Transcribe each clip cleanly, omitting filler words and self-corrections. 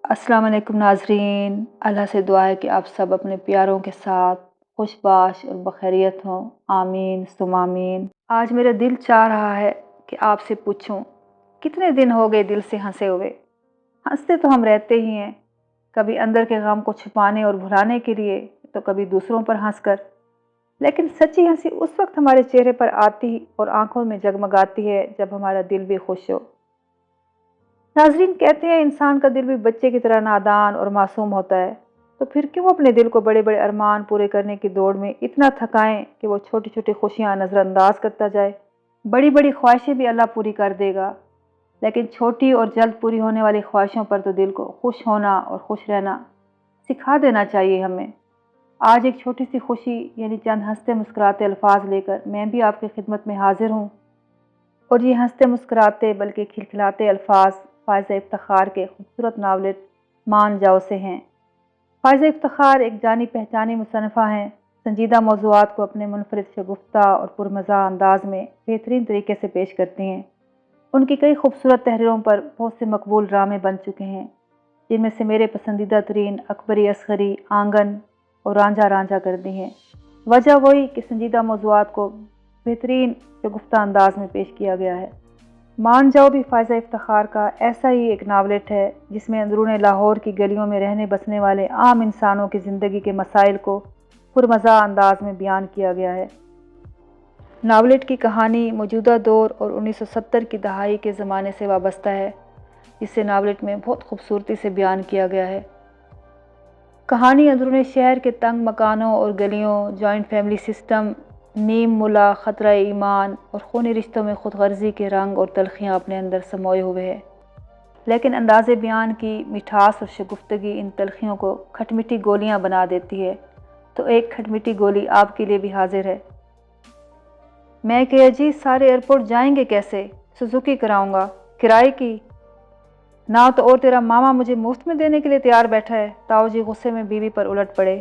अस्सलाम वालेकुम नाजरीन। अल्लाह से दुआ है कि आप सब अपने प्यारों के साथ खुशबाश और बखैरियत हों। आमीन सुम आमीन। आज मेरा दिल चाह रहा है कि आपसे पूछूं, कितने दिन हो गए दिल से हंसे हुए। हंसते तो हम रहते ही हैं, कभी अंदर के गम को छुपाने और भुलाने के लिए, तो कभी दूसरों पर हंसकर। लेकिन सच्ची हंसी उस वक्त हमारे चेहरे पर आती और आंखों में जगमगाती है जब हमारा दिल भी खुश हो। नाजरीन, कहते हैं इंसान का दिल भी बच्चे की तरह नादान और मासूम होता है, तो फिर क्यों अपने दिल को बड़े बड़े अरमान पूरे करने की दौड़ में इतना थकाएं कि वो छोटी छोटी खुशियां नज़रअंदाज करता जाए। बड़ी बड़ी ख्वाहिशें भी अल्लाह पूरी कर देगा, लेकिन छोटी और जल्द पूरी होने वाली ख्वाहिशों पर तो दिल को खुश होना और खुश रहना सिखा देना चाहिए हमें। आज एक छोटी सी खुशी यानी चंद हंसते मुस्कुराते अल्फाज लेकर मैं भी आपकी खिदमत में हाजिर हूँ। और ये हंसते मुस्कुराते बल्कि खिलखिलाते अल्फाज फ़ायज़ा इफ्तिखार के खूबसूरत नावलेट मान जाओ से हैं। फ़ायज़ा इफ्तिखार एक जानी पहचानी मुसन्निफ़ा हैं, संजीदा मौज़ूआत को अपने मुनफ़रिद शगुफ्ता और पुरमज़ा अंदाज में बेहतरीन तरीके से पेश करती हैं। उनकी कई खूबसूरत तहरीरों पर बहुत से मकबूल ड्रामे बन चुके हैं, जिनमें से मेरे पसंदीदा तरीन अकबरी असगरी, आंगन और रांझा रांझा कर दी हैं। वजह वही कि संजीदा मौज़ूआत को बेहतरीन शगुफ्ता अंदाज में पेश किया गया है। मान जाओ भी फ़ायज़ा इफ्तिखार का ऐसा ही एक नावलेट है, जिसमें अंदरूनी लाहौर की गलियों में रहने बसने वाले आम इंसानों की ज़िंदगी के मसाइल को पुरमज़ा अंदाज में बयान किया गया है। नावलेट की कहानी मौजूदा दौर और 1970 की दहाई के ज़माने से वाबस्ता है, जिसे नावलेट में बहुत खूबसूरती से बयान किया गया है। कहानी अंदरूनी शहर के तंग मकानों और गलियों, जॉइंट फैमिली सिस्टम, नीम मुला, ख़तरा ईमान और खूनी रिश्तों में खुद गर्जी के रंग और तलखियाँ अपने अंदर समोए हुए है। लेकिन अंदाज़े बयान की मिठास और शगुफ्तगी इन तलखियों को खटमिठी गोलियाँ बना देती है। तो एक खटमिठी गोली आपके लिए भी हाजिर है। मैं कहा जी, सारे एयरपोर्ट जाएंगे कैसे? सुजुकी कराऊंगा, किराए की ना तो, और तेरा मामा मुझे मुफ्त में देने के लिए तैयार बैठा है। ताऊ जी गुस्से में बीवी पर उलट पड़े।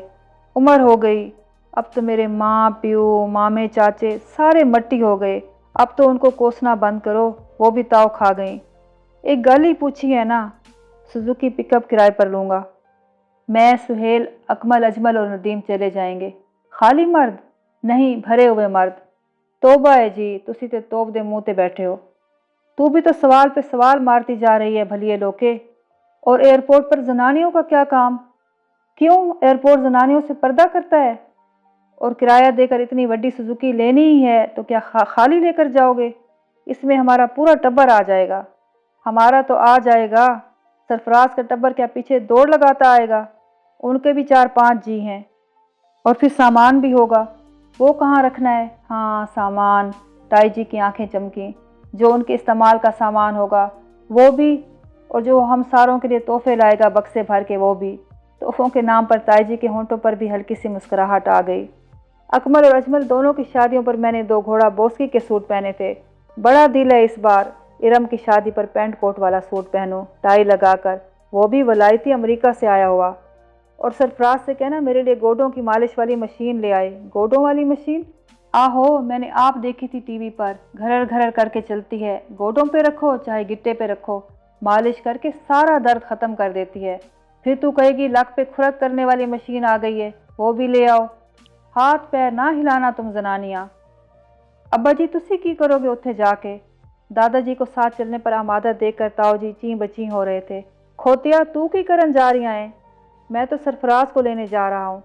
उम्र हो गई, अब तो मेरे माँ प्यो मामे चाचे सारे मट्टी हो गए, अब तो उनको कोसना बंद करो, वो भी ताव खा गई। एक गल ही पूछी है ना, सुजुकी पिकअप किराए पर लूँगा। मैं, सुहेल, अकमल, अजमल और नदीम चले जाएंगे। खाली मर्द? नहीं, भरे हुए मर्द। तोबा है जी, तुसी ते तोप दे मुँह ते बैठे हो। तू भी तो सवाल पे सवाल मारती जा रही है भलिए लोके। और एयरपोर्ट पर जनानियों का क्या काम? क्यों एयरपोर्ट जनानियों से पर्दा करता है? और किराया देकर इतनी बड़ी सुजुकी लेनी ही है तो क्या खाली लेकर जाओगे? इसमें हमारा पूरा टब्बर आ जाएगा। हमारा तो आ जाएगा, सरफराज का टब्बर क्या पीछे दौड़ लगाता आएगा? उनके भी 4-5 जी हैं। और फिर सामान भी होगा, वो कहाँ रखना है? हाँ सामान। ताई जी की आंखें चमकी। जो उनके इस्तेमाल का सामान होगा वो भी, और जो हम सारों के लिए तोहफे लाएगा बक्से भर के वो भी। तोहफों के नाम पर ताई जी के होंठों पर भी हल्की सी मुस्कुराहट आ गई। अकमल और अजमल दोनों की शादियों पर मैंने 2 घोड़ा बोस्की के सूट पहने थे। बड़ा दिल है इस बार इरम की शादी पर पैंट कोट वाला सूट पहनूं, टाई लगाकर, वो भी वलायती अमेरिका से आया हुआ। और सरफराज से कहना मेरे लिए गोडों की मालिश वाली मशीन ले आए। गोडों वाली मशीन? आहो, मैंने आप देखी थी टीवी पर, घरर घरर करके चलती है। गोडों पे रखो चाहे गिट्टे पे रखो, मालिश करके सारा दर्द ख़त्म कर देती है। फिर तू कहेगी लक पे खुरक करने वाली मशीन आ गई है, वो भी ले आओ। हाथ पैर ना हिलाना तुम जनानियाँ। अब्बा जी तुसी की करोगे उत्थे जाके? दादाजी को साथ चलने पर आमादा देखकर ताऊ जी ची बची हो रहे थे। खोतिया तू की करन जा रही है? मैं तो सरफराज को लेने जा रहा हूँ।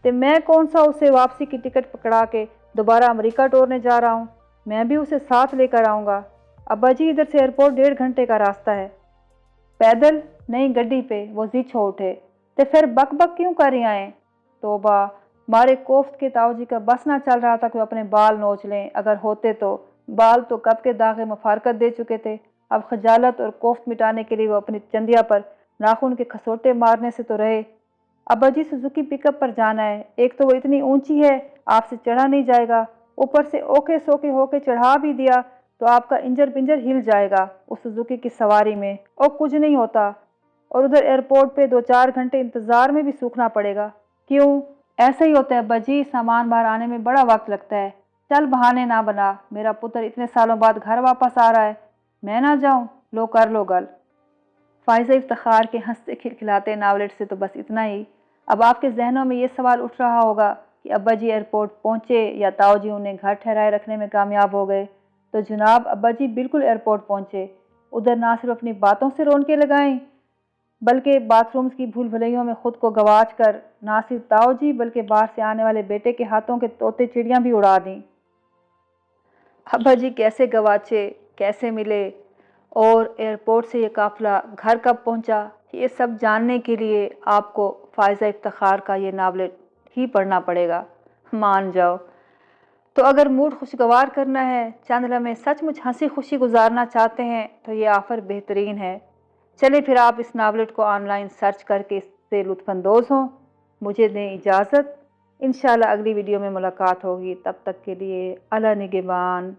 ते मैं कौन सा उसे वापसी की टिकट पकड़ा के दोबारा अमेरिका टोरने जा रहा हूँ? मैं भी उसे साथ लेकर आऊँगा। अब्बा जी इधर से एयरपोर्ट 1.5 घंटे का रास्ता है। पैदल? नहीं गड्डी पे, वो जी छो उठे। ते फिर बक बक क्यों कर रही आए? तोबा, मारे कोफ्त के ताऊ जी का बस ना चल रहा था कि अपने बाल नोच लें, अगर होते तो। बाल तो कब के दागे मफारकत दे चुके थे। अब खजालत और कोफ्त मिटाने के लिए वो अपनी चंदिया पर नाखून के खसोटे मारने से तो रहे। अब्बा जी सुजुकी पिकअप पर जाना है, एक तो वो इतनी ऊंची है आपसे चढ़ा नहीं जाएगा, ऊपर से ओके सोके होके चढ़ा भी दिया तो आपका इंजर पिंजर हिल जाएगा उस सुजुकी की सवारी में, और कुछ नहीं होता। और उधर एयरपोर्ट पे 2-4 घंटे इंतज़ार में भी सूखना पड़ेगा। क्यों? ऐसा ही होता है अब्बा जी, सामान बाहर आने में बड़ा वक्त लगता है। चल बहाने ना बना, मेरा पुत्र इतने सालों बाद घर वापस आ रहा है, मैं ना जाऊं? लो कर लो गल। फ़ाइज़ा इफ्तिखार के हंसते खिलखिलाते नावलेट से तो बस इतना ही। अब आपके जहनों में ये सवाल उठ रहा होगा कि अब्बा जी एयरपोर्ट पहुँचे या ताऊ जी उन्हें घर ठहराए रखने में कामयाब हो गए। तो जनाब, अब्बा जी बिल्कुल एयरपोर्ट पहुँचे। उधर ना सिर्फ अपनी बातों से रौनकें लगाएं, बल्कि बाथरूम्स की भूल भुलैयों में खुद को गवाच कर ना सिर्फ ताऊ जी बल्कि बाहर से आने वाले बेटे के हाथों के तोते चिड़ियाँ भी उड़ा दी। अब्बा जी कैसे गवाचे, कैसे मिले और एयरपोर्ट से ये काफ़िला घर कब पहुंचा, ये सब जानने के लिए आपको फ़ाइज़ा इफ्तिखार का ये नावलेट ही पढ़ना पड़ेगा, मान जाओ। तो अगर मूड खुशगवार करना है, चंद लम्हे सचमुच हंसी खुशी गुजारना चाहते हैं, तो ये ऑफ़र बेहतरीन है। चलिए फिर आप इस नावलेट को ऑनलाइन सर्च करके इससे लुत्फ़अंदोज़ हों। मुझे दें इजाज़त। इंशाल्लाह अगली वीडियो में मुलाकात होगी। तब तक के लिए अल्लाह निगहबान।